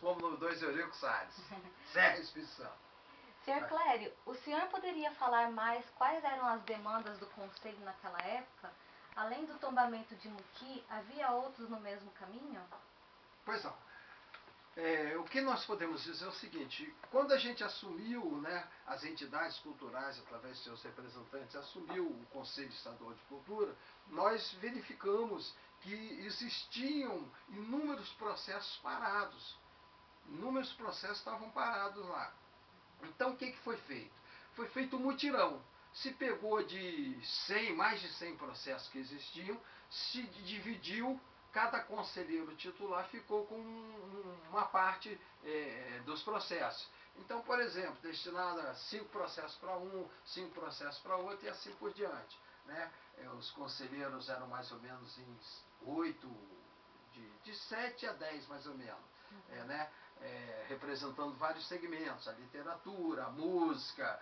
fomos no 2 Eurico Salles. Serra Espírito Santo. Senhor Clério, o senhor poderia falar mais quais eram as demandas do Conselho naquela época? Além do tombamento de Muqui, havia outros no mesmo caminho? Pois não. O que nós podemos dizer é o seguinte: quando a gente assumiu, né, as entidades culturais, através de seus representantes, assumiu o Conselho Estadual de Cultura, nós verificamos que existiam inúmeros processos parados. Inúmeros processos estavam parados lá. Então o que foi feito? Foi feito um mutirão. Se pegou de 100, mais de 100 processos que existiam, se dividiu, cada conselheiro titular ficou com uma parte dos processos. Então, por exemplo, destinada 5 processos para um, 5 processos para outro e assim por diante. Né? Os conselheiros eram mais ou menos em 8, de 7 a 10 mais ou menos. Né? Representando vários segmentos, a literatura, a música,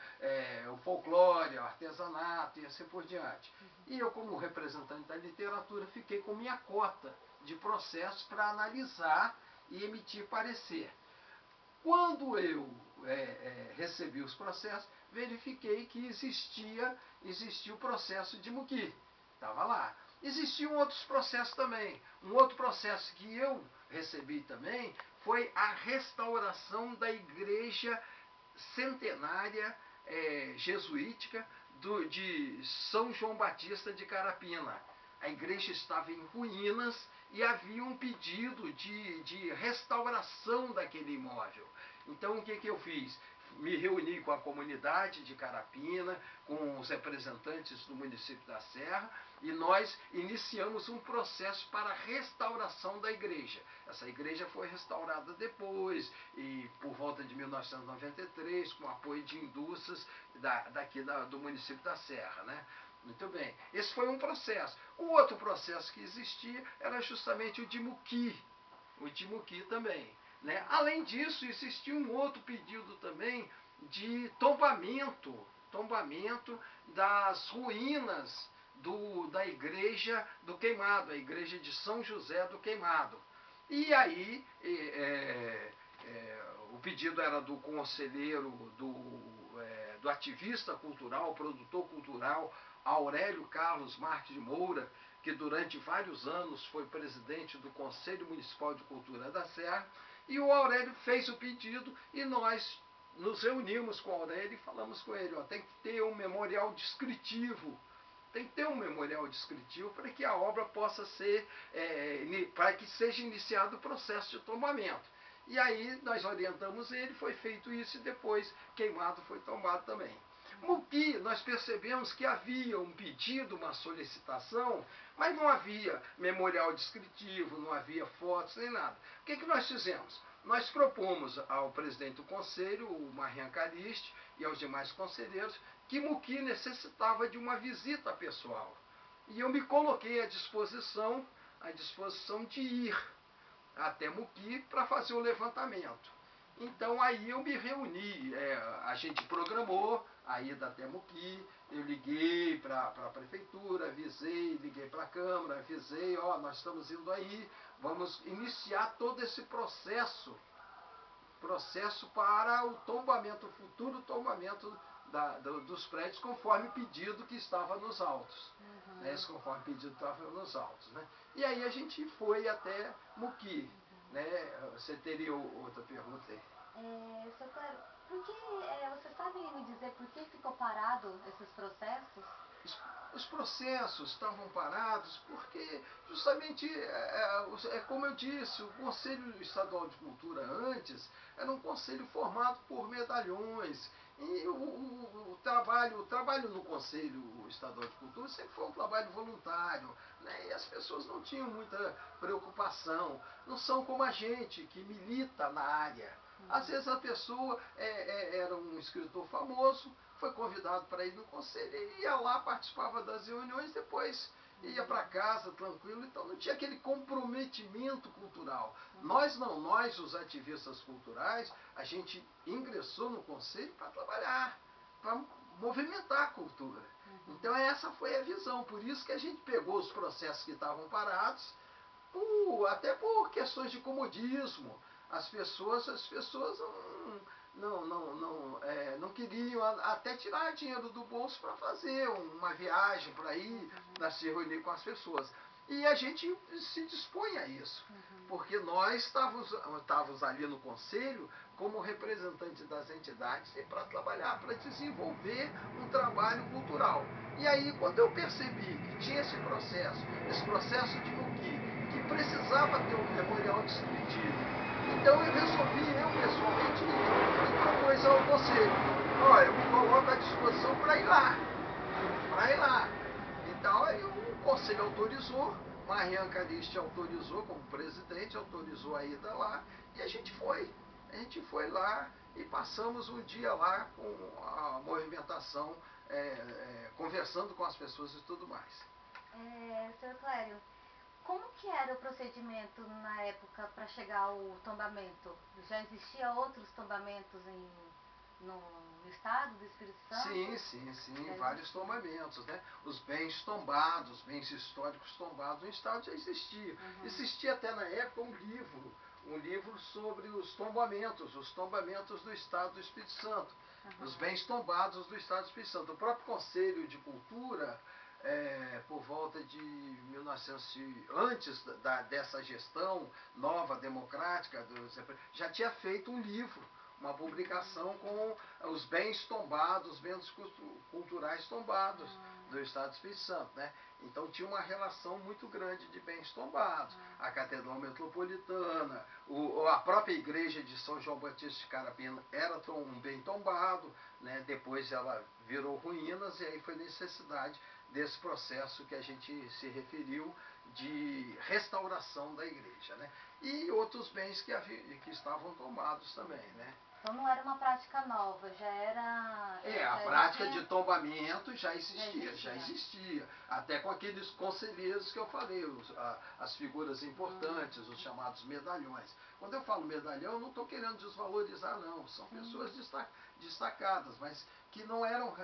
o folclore, o artesanato e assim por diante. E eu, como representante da literatura, fiquei com minha cota de processos para analisar e emitir parecer. Quando eu recebi os processos, verifiquei que existia o processo de Muqui. Estava lá. Existiam outros processos também. Um outro processo que eu recebi também foi a restauração da igreja centenária jesuítica de São João Batista de Carapina. A igreja estava em ruínas e havia um pedido de restauração daquele imóvel. Então o que eu fiz? Me reuni com a comunidade de Carapina, com os representantes do município da Serra, e nós iniciamos um processo para a restauração da igreja. Essa igreja foi restaurada depois, e por volta de 1993, com apoio de indústrias do município da Serra, né? Muito bem. Esse foi um processo. O outro processo que existia era justamente o de Muqui. O de Muqui também. Né? Além disso, existia um outro pedido também de tombamento das ruínas da igreja do Queimado, a igreja de São José do Queimado. E aí, o pedido era do conselheiro, do ativista cultural, produtor cultural, Aurélio Carlos Marques de Moura, que durante vários anos foi presidente do Conselho Municipal de Cultura da Serra, e o Aurélio fez o pedido e nós nos reunimos com o Aurélio e falamos com ele, tem que ter um memorial descritivo, para que a obra possa ser, para que seja iniciado o processo de tombamento. E aí nós orientamos ele, foi feito isso e depois Queimado foi tombado também. Muqui, nós percebemos que havia um pedido, uma solicitação, mas não havia memorial descritivo, não havia fotos, nem nada. O que nós fizemos? Nós propomos ao presidente do conselho, o Marian Caliste, e aos demais conselheiros, que Muqui necessitava de uma visita pessoal. E eu me coloquei à disposição de ir até Muqui para fazer o levantamento. Então aí eu me reuni, a gente programou a ida até Muqui, eu liguei para a prefeitura, avisei, liguei para a Câmara, avisei, nós estamos indo aí, vamos iniciar todo esse processo para o tombamento, o futuro tombamento dos prédios, conforme o pedido que estava nos autos. Conforme o pedido que estava nos autos. Né? E aí a gente foi até Muqui. Né? Você teria outra pergunta aí? Seu Clério, você sabe me dizer por que ficou parado esses processos? Os processos estavam parados porque, justamente, como eu disse, o Conselho Estadual de Cultura antes era um conselho formado por medalhões. E o trabalho no Conselho Estadual de Cultura sempre foi um trabalho voluntário. Né? E as pessoas não tinham muita preocupação. Não são como a gente, que milita na área. Às vezes a pessoa era um escritor famoso, foi convidado para ir no conselho e ia lá, participava das reuniões, depois ia para casa tranquilo, então não tinha aquele comprometimento cultural. Nós não, nós os ativistas culturais, a gente ingressou no conselho para trabalhar, para movimentar a cultura. Então essa foi a visão, por isso que a gente pegou os processos que estavam parados, até por questões de comodismo. as pessoas não queriam até tirar dinheiro do bolso para fazer uma viagem, para ir, para se reunir com as pessoas. E a gente se dispõe a isso, porque nós estávamos ali no conselho como representantes das entidades e para trabalhar, para desenvolver um trabalho cultural. E aí, quando eu percebi que tinha esse processo de Muqui, que precisava ter um memorial descritivo, então eu resolvi, eu pessoalmente, e propus ao conselho: olha, eu me coloco à disposição para ir lá. Então aí o conselho autorizou, Marian Calixte autorizou como presidente, autorizou a ida lá, e a gente foi. A gente foi lá e passamos um dia lá com a movimentação, conversando com as pessoas e tudo mais. Sr. Clério, como que era o procedimento na época para chegar ao tombamento? Já existia outros tombamentos no estado do Espírito Santo? Sim, vários tombamentos, né? Os bens tombados, bens históricos tombados no estado já existia. Existia até na época um livro sobre os tombamentos do estado do Espírito Santo, os bens tombados do estado do Espírito Santo. O próprio Conselho de Cultura, por volta de 1900, antes dessa gestão nova, democrática, já tinha feito um livro, uma publicação com os bens tombados, os bens culturais tombados do estado do Espírito Santo, né? Então tinha uma relação muito grande de bens tombados. A Catedral Metropolitana, a própria igreja de São João Batista de Carapina era um bem tombado, né? Depois ela virou ruínas e aí foi necessidade desse processo que a gente se referiu de restauração da igreja, né? E outros bens que estavam tomados também, né? Então não era uma prática nova, já era... A prática de tombamento já existia. Até com aqueles conselheiros que eu falei, as figuras importantes, os chamados medalhões. Quando eu falo medalhão, eu não estou querendo desvalorizar, não. São pessoas destacadas, mas que não eram...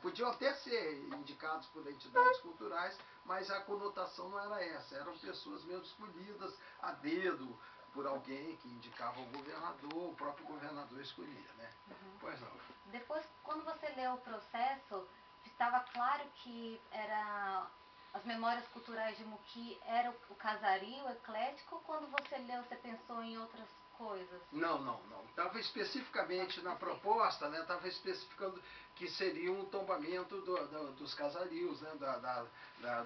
podiam até ser indicados por entidades culturais, mas a conotação não era essa. Eram pessoas mesmo escolhidas a dedo, por alguém que indicava o governador, o próprio governador escolhia, né? Pois não. Depois, quando você leu o processo, estava claro que as memórias culturais de Muqui era o casario eclético, ou quando você leu, você pensou em outras coisas? Não. Estava especificamente na proposta, né? Estava especificando que seria um tombamento dos casarios, né?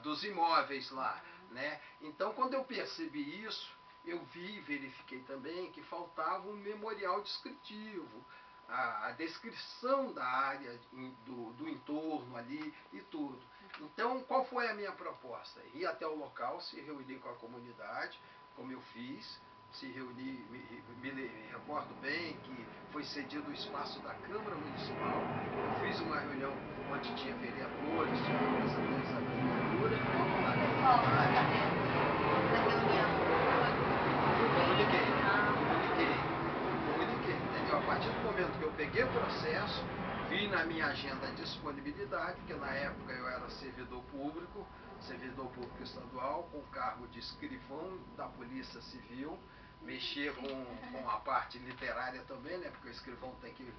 Dos imóveis lá, né? Então, quando eu percebi isso, eu verifiquei também que faltava um memorial descritivo, a descrição da área, do entorno ali e tudo. Então, qual foi a minha proposta? Ir até o local, se reunir com a comunidade, como eu fiz, se reunir, me recordo bem que foi cedido o espaço da Câmara Municipal. Eu fiz uma reunião onde tinha vereadores, tinha representantes da prefeitura. Como o pessoal da reunião? Comuniquei, entendeu? A partir do momento que eu peguei o processo, vi na minha agenda a disponibilidade, porque na época eu era servidor público estadual, com o cargo de escrivão da Polícia Civil, mexer com a parte literária também, né? Porque o escrivão tem que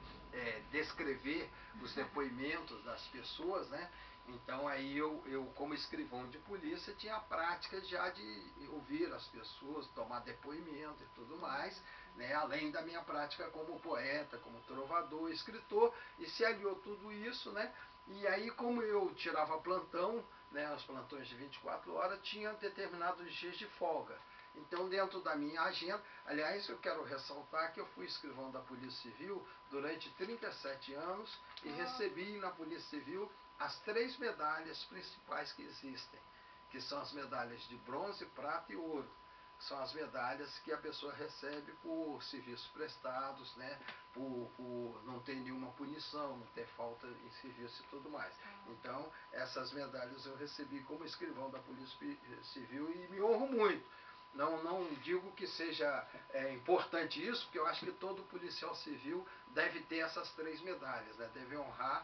descrever os depoimentos das pessoas, né? Então aí eu como escrivão de polícia tinha a prática já de ouvir as pessoas, tomar depoimento e tudo mais, né? Além da minha prática como poeta, como trovador, escritor, e se aliou tudo isso, né? E aí, como eu tirava plantão, né, os plantões de 24 horas, tinha determinados dias de folga. Então, dentro da minha agenda, aliás, eu quero ressaltar que eu fui escrivão da Polícia Civil durante 37 anos e recebi na Polícia Civil as 3 medalhas principais que existem, que são as medalhas de bronze, prata e ouro. São as medalhas que a pessoa recebe por serviços prestados, né? por não ter nenhuma punição, não ter falta em serviço e tudo mais. Então, essas medalhas eu recebi como escrivão da Polícia Civil e me honro muito. Não digo que seja importante isso, porque eu acho que todo policial civil deve ter essas 3 medalhas, né? Deve honrar